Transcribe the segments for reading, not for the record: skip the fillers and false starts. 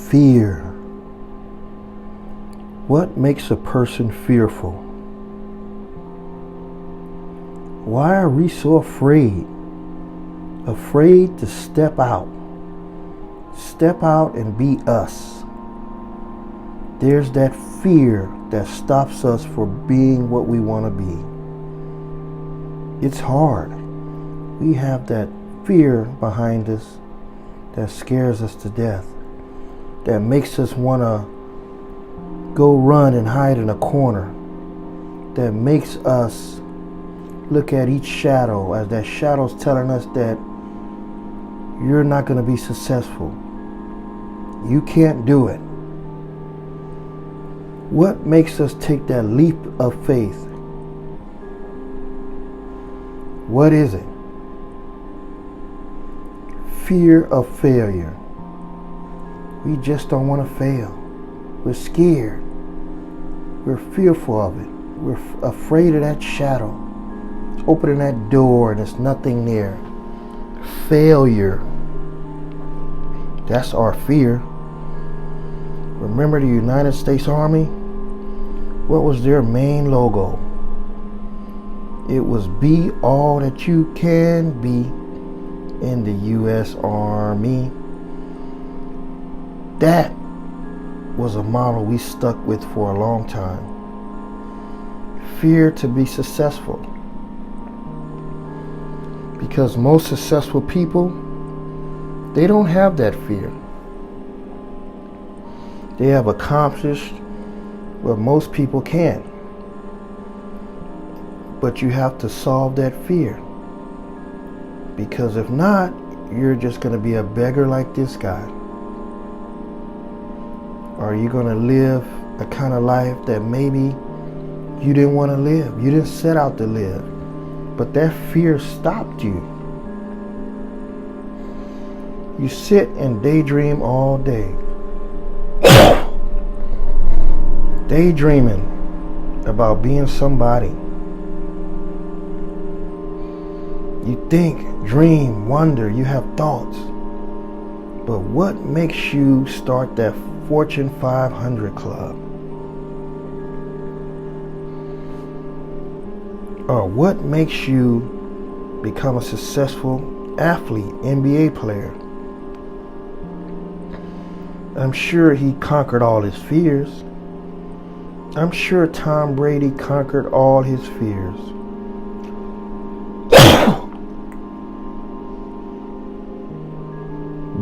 Fear. What makes a person fearful? Why are we so afraid? Afraid to step out. Step out and be us. There's that fear that stops us from being what we want to be. It's hard. We have that fear behind us that scares us to death, that makes us want to go run and hide in a corner, that makes us look at each shadow as that shadow's telling us that you're not going to be successful. You can't do it. What makes us take that leap of faith? What is it? Fear of failure. We just don't want to fail. We're scared. We're fearful of it. We're afraid of that shadow. Opening that door and there's nothing there. Failure. That's our fear. Remember the United States Army? What was their main logo? It was be all that you can be in the U.S. Army. That was a model we stuck with for a long time. Fear to be successful. Because most successful people, they don't have that fear. They have accomplished what most people can't. But you have to solve that fear. Because if not, you're just going to be a beggar like this guy. Or you're going to live a kind of life that maybe you didn't want to live. You didn't set out to live. But that fear stopped you. You sit and daydream all day. Daydreaming about being somebody. You think, dream, wonder, you have thoughts. But what makes you start that Fortune 500 club? Or what makes you become a successful athlete, NBA player? I'm sure he conquered all his fears. I'm sure Tom Brady conquered all his fears.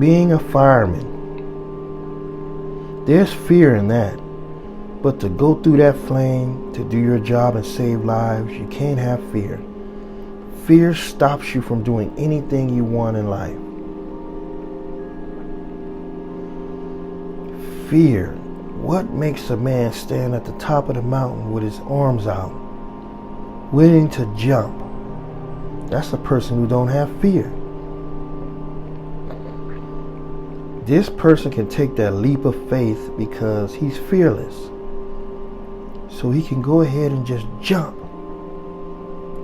Being a fireman, there's fear in that. But to go through that flame, to do your job and save lives, you can't have fear. Fear stops you from doing anything you want in life. Fear. What makes a man stand at the top of the mountain with his arms out, willing to jump? That's a person who don't have fear. This person can take that leap of faith because he's fearless. So he can go ahead and just jump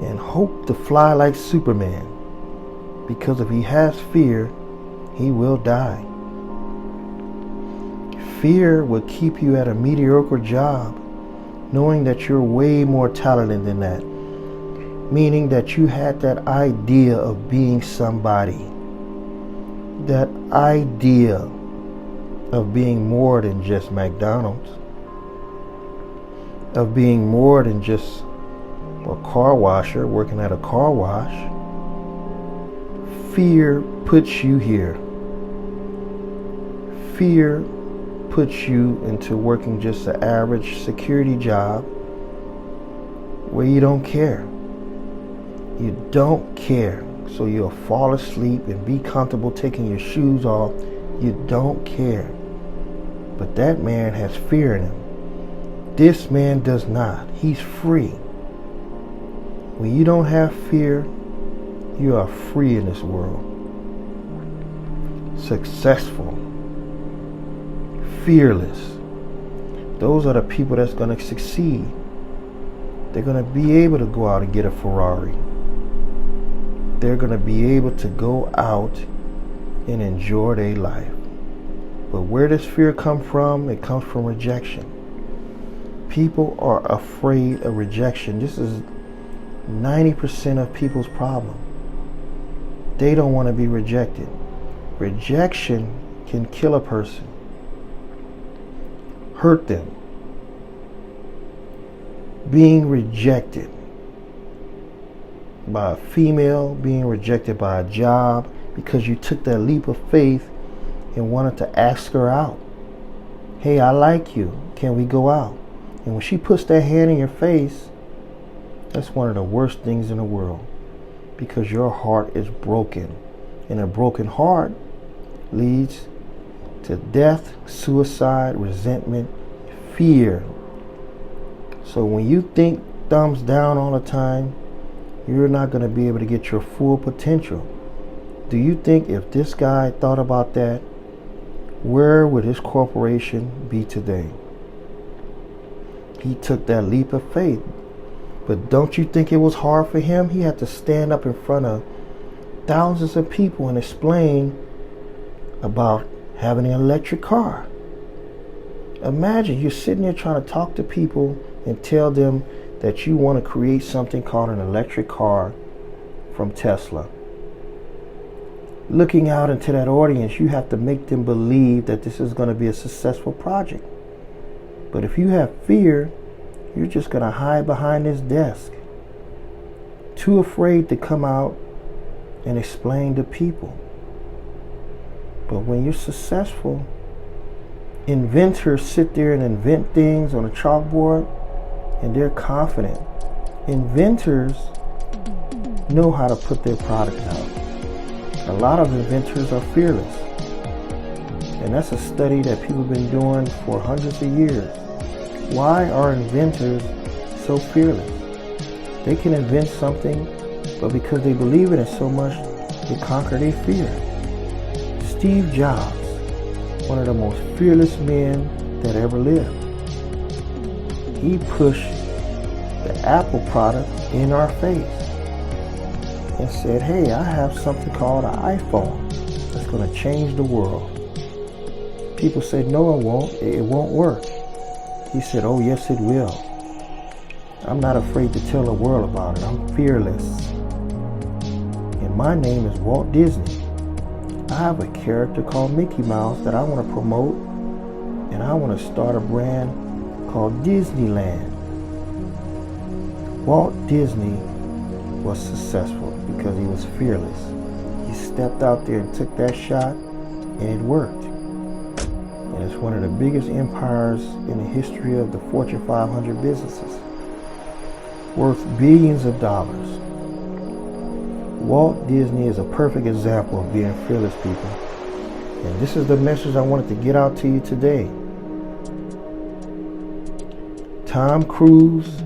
and hope to fly like Superman. Because if he has fear, he will die. Fear will keep you at a mediocre job, knowing that you're way more talented than that. Meaning that you had that idea of being somebody. That idea of being more than just McDonald's. Of being more than just a car washer working at a car wash. Fear puts you here. Fear puts you into working just an average security job where you don't care. You don't care. So you'll fall asleep and be comfortable taking your shoes off. You don't care. But that man has fear in him. This man does not. He's free. When you don't have fear, you are free in this world. Successful. Fearless. Those are the people that's going to succeed. They're going to be able to go out and get a Ferrari. They're going to be able to go out and enjoy their life. But where does fear come from? It comes from rejection. People are afraid of rejection. This is 90% of people's problem. They don't want to be rejected. Rejection can kill a person, hurt them. Being rejected by a female, being rejected by a job because you took that leap of faith and wanted to ask her out. Hey, I like you. Can we go out? And when she puts that hand in your face, that's one of the worst things in the world, because your heart is broken. And a broken heart leads to death, suicide, resentment, fear. So when you think thumbs down all the time, you're not going to be able to get your full potential. Do you think if this guy thought about that, where would his corporation be today? He took that leap of faith. But don't you think it was hard for him? He had to stand up in front of thousands of people and explain about having an electric car. Imagine you're sitting there trying to talk to people and tell them that you want to create something called an electric car from Tesla. Looking out into that audience, you have to make them believe that this is going to be a successful project. But if you have fear, you're just going to hide behind this desk, too afraid to come out and explain to people. But when you're successful, inventors sit there and invent things on a chalkboard, and they're confident. Inventors know how to put their product out. A lot of inventors are fearless. And that's a study that people have been doing for hundreds of years. Why are inventors so fearless? They can invent something, but because they believe in it so much, they conquer their fear. Steve Jobs, one of the most fearless men that ever lived. He pushed the Apple product in our face and said, hey, I have something called an iPhone that's going to change the world. People said, no, it won't. It won't work. He said, oh, yes, it will. I'm not afraid to tell the world about it. I'm fearless. And my name is Walt Disney. I have a character called Mickey Mouse that I want to promote, and I want to start a brand called Disneyland. Walt Disney was successful because he was fearless. He stepped out there and took that shot, and it worked. And it's one of the biggest empires in the history of the Fortune 500 businesses, worth billions of dollars. Walt Disney is a perfect example of being fearless, people. And this is the message I wanted to get out to you today. Tom Cruise,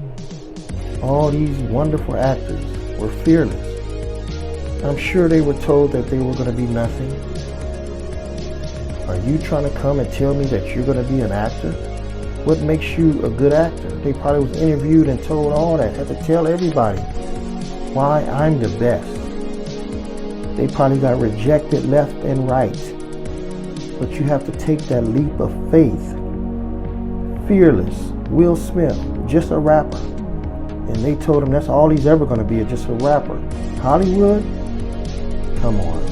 all these wonderful actors were fearless. I'm sure they were told that they were going to be nothing. Are you trying to come and tell me that you're going to be an actor? What makes you a good actor? They probably was interviewed and told all that. Had to tell everybody why I'm the best. They probably got rejected left and right. But you have to take that leap of faith. Fearless. Will Smith, just a rapper. And they told him that's all he's ever going to be, just a rapper. Hollywood? Come on.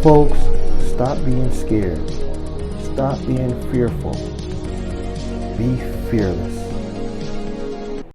Folks, stop being scared. Stop being fearful. Be fearless.